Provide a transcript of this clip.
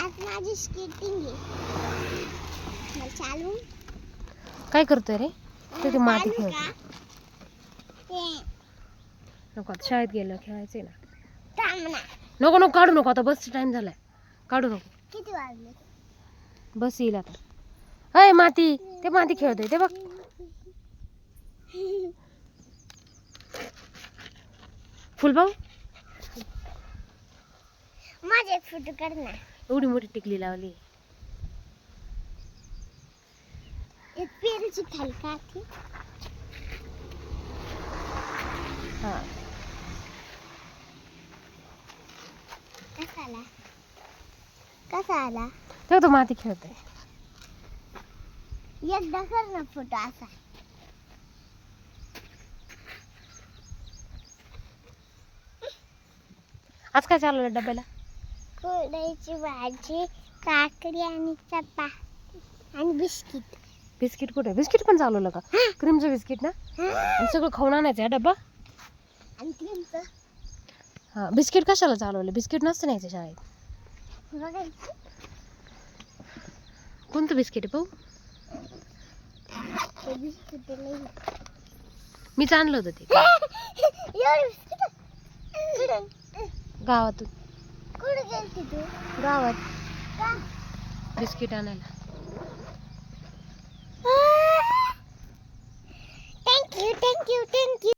आज माझी स्केटिंग आहे. मला चालू काय करतोय रे ते माती चालू खेळतोय. ते नको आता शाळेत गेलं खेळायचंय ना. थांब ना. नको नको काढू नको आता बसचा टाइम झालाय. काढू नको किती वाजले? बस येईल आता. अय माती ते माती खेळतोय ते बघ. फुलभाऊ माझे एक फोटो काढ ना. एवढी मोठी टिकली लावली. एक पेरूची खाली काठी. हा कसा आला? कसा आला? तेव्हा तो माती खेळतोय. एकदा कर ना फोटो असा. आज काय चालवलं डब्याला? कुरडईची भाजी, काकडी आणि चपाती आणि बिस्किट. बिस्किट कुठे? बिस्किट पण चालवलं का? क्रीमचं बिस्किट ना. आणि सगळं खाऊन आणायचं डब्बा. आणि क्रीमचं हा बिस्किट कशाला चालवलं? बिस्किट नसतं न्यायचं शाळेत. बघायचं. कोणतं बिस्किट आहे भाऊ? ते बिस्किट लई. मीच आणलं होतं ते एवढे बिस्किट? कुठं? गावातून. कुठं गेलती तू? गावात का? बिस्किट आणायला. Thank you thank you thank you.